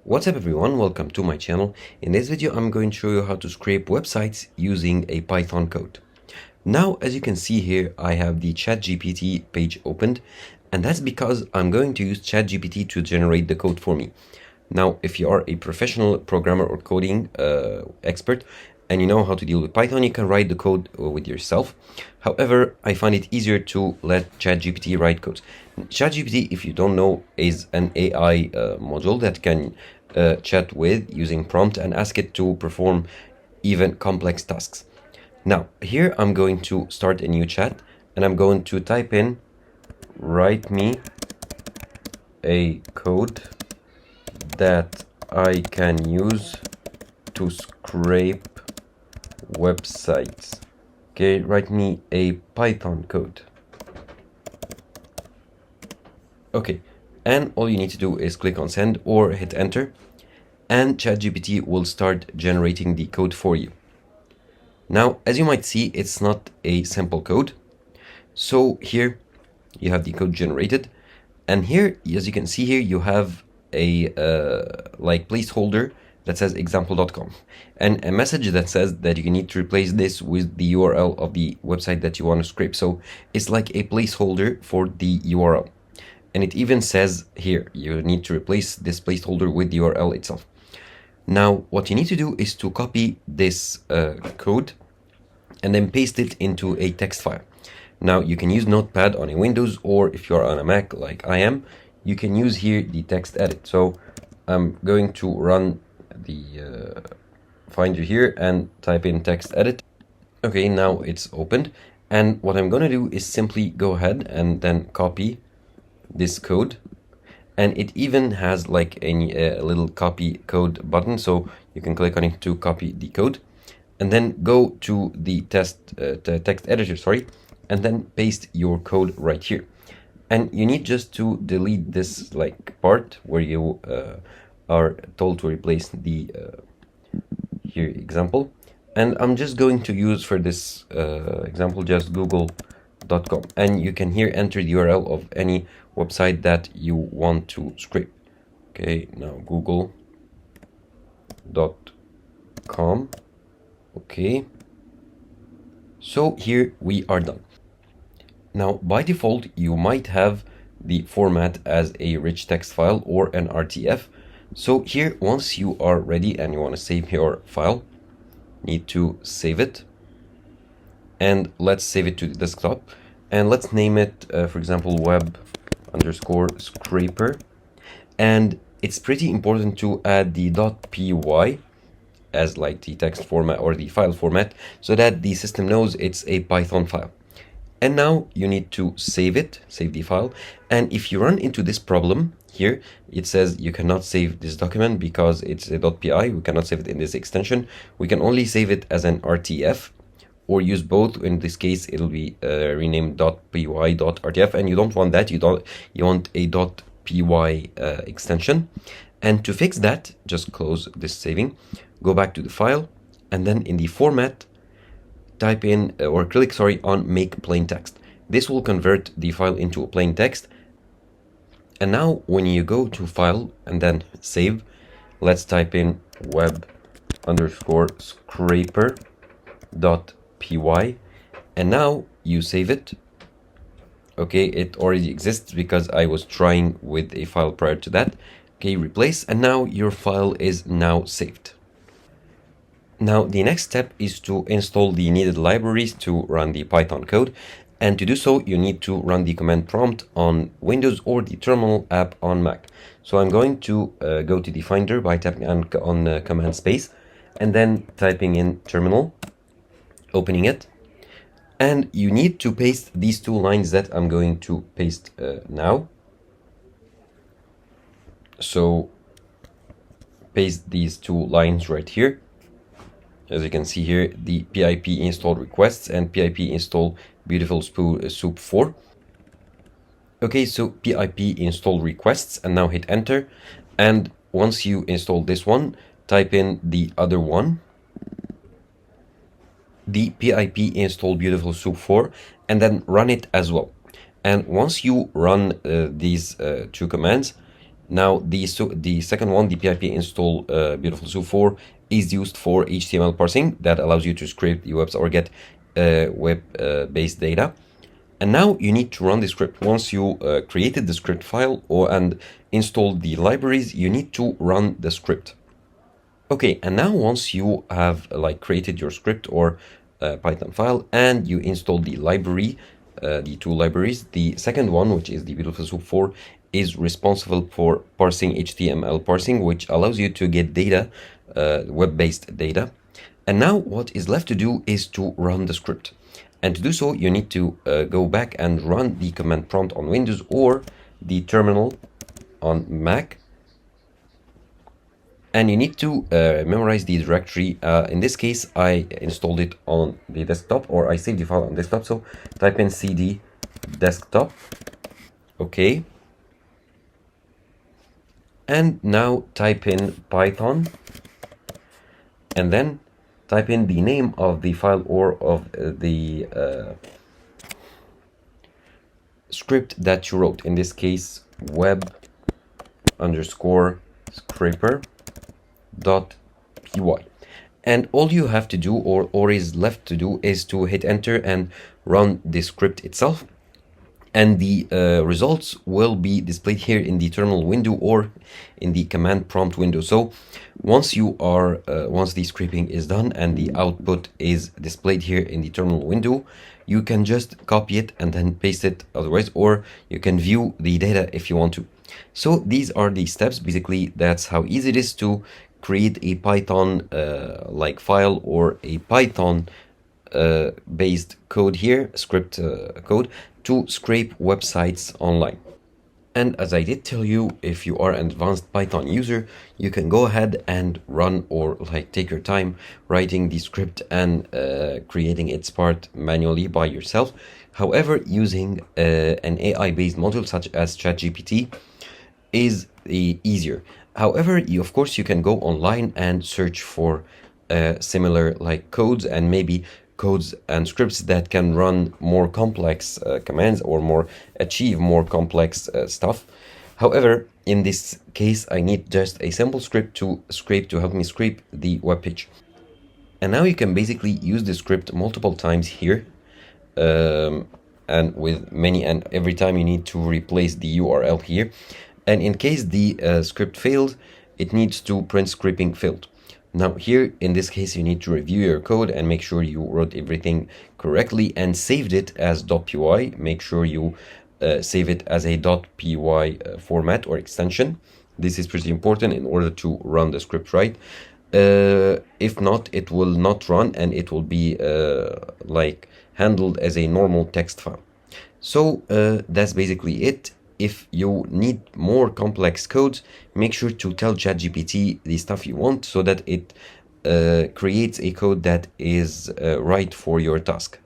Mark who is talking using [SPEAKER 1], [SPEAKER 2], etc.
[SPEAKER 1] What's up everyone, welcome to my channel. In this video I'm going to show you how to scrape websites using a Python code. Now as you can see here I have the ChatGPT page opened, and that's because I'm going to use ChatGPT to generate the code for me. Now if you are a professional programmer or coding expert and you know how to deal with Python, you can write the code with yourself. However, I find it easier to let ChatGPT write codes. ChatGPT, if you don't know, is an AI module that can chat with using prompt and ask it to perform even complex tasks. Now, here I'm going to start a new chat and I'm going to type in, write me a code that I can use to scrape websites. Okay, write me a Python code. Okay, and all you need to do is click on send or hit enter, and ChatGPT will start generating the code for you. Now, as you might see, it's not a simple code. So here you have the code generated, and here, as you can see here, you have a placeholder that says example.com and a message that says that you need to replace this with the URL of the website that you want to scrape. So it's like a placeholder for the URL. And it even says here, you need to replace this placeholder with the URL itself. Now, what you need to do is to copy this code and then paste it into a text file. Now, you can use Notepad on a Windows, or if you're on a Mac like I am, you can use here the text edit. So I'm going to run the Finder here and type in text edit. Okay, now it's opened. And what I'm going to do is simply go ahead and then copy this code, and it even has like a little copy code button, so you can click on it to copy the code, and then go to the text editor, and then paste your code right here. And you need just to delete this like part where you are told to replace the here example, and I'm just going to use for this example just google.com, and you can here enter the URL of any website that you want to scrape. Okay, now google.com. okay, so here we are done. Now by default you might have the format as a rich text file or an RTF. So here, once you are ready and you want to save your file, need to save it, and let's save it to the desktop, and let's name it for example web_scraper, and it's pretty important to add the .py as like the text format or the file format, so that the system knows it's a Python file. And now you need to save it, save the file, and if you run into this problem here, it says you cannot save this document because it's a .py, we cannot save it in this extension, we can only save it as an RTF, or use both. In this case it'll be renamed .py.rtf, and you don't want that, you want a .py extension. And to fix that, just close this saving, go back to the file, and then in the format type in or click on make plain text. This will convert the file into a plain text. And now when you go to file and then save, let's type in web_scraper.py, and now you save it. Okay, it already exists because I was trying with a file prior to that. Okay, replace, and now your file is now saved. Now the next step is to install the needed libraries to run the Python code, and to do so you need to run the command prompt on Windows or the terminal app on Mac. So I'm going to go to the Finder by tapping on command space and then typing in terminal, opening it, and you need to paste these two lines that I'm going to paste now. So paste these two lines right here. As you can see here, the pip install requests and pip install beautiful soup 4. Okay, so pip install requests, and now hit enter. And once you install this one, type in the other one, the pip install beautiful soup 4, and then run it as well. And once you run these two commands, Now the second one, the pip install Beautiful Soup 4, is used for HTML parsing that allows you to scrape the webs or get web-based data. And now you need to run the script. Once you created the script file and installed the libraries, you need to run the script. Okay, and now once you have created your script or Python file and you installed the library, the two libraries, the second one, which is the Beautiful Soup 4, is responsible for parsing HTML parsing, which allows you to get data, web-based data. And now what is left to do is to run the script. And to do so, you need to go back and run the command prompt on Windows or the terminal on Mac. And you need to memorize the directory. In this case, I installed it on the desktop, or I saved the file on desktop. So type in cd desktop. Okay. And now type in Python. And then type in the name of the file or of the script that you wrote. In this case, web underscore scraper .py. And all you have to do or is left to do is to hit enter and run the script itself. And the results will be displayed here in the terminal window or in the command prompt window. So once the scraping is done and the output is displayed here in the terminal window, you can just copy it and then paste it otherwise, or you can view the data if you want to. So these are the steps. Basically, that's how easy it is to create a Python file or a Python based code here, script code, to scrape websites online. And as I did tell you, if you are an advanced Python user, you can go ahead and run or take your time writing the script and creating its part manually by yourself. However, using an AI-based module such as ChatGPT is easier. However, of course, you can go online and search for similar codes and maybe codes and scripts that can run more complex commands or achieve more complex stuff. However, in this case, I need just a simple script to help me scrape the web page. And now you can basically use the script multiple times here, and every time you need to replace the URL here. And in case the script failed, it needs to print scraping failed. Now here, in this case, you need to review your code and make sure you wrote everything correctly and saved it as .py. Make sure you save it as a .py format or extension. This is pretty important in order to run the script right. If not, it will not run and it will be handled as a normal text file. So that's basically it. If you need more complex codes, make sure to tell ChatGPT the stuff you want so that it creates a code that is right for your task.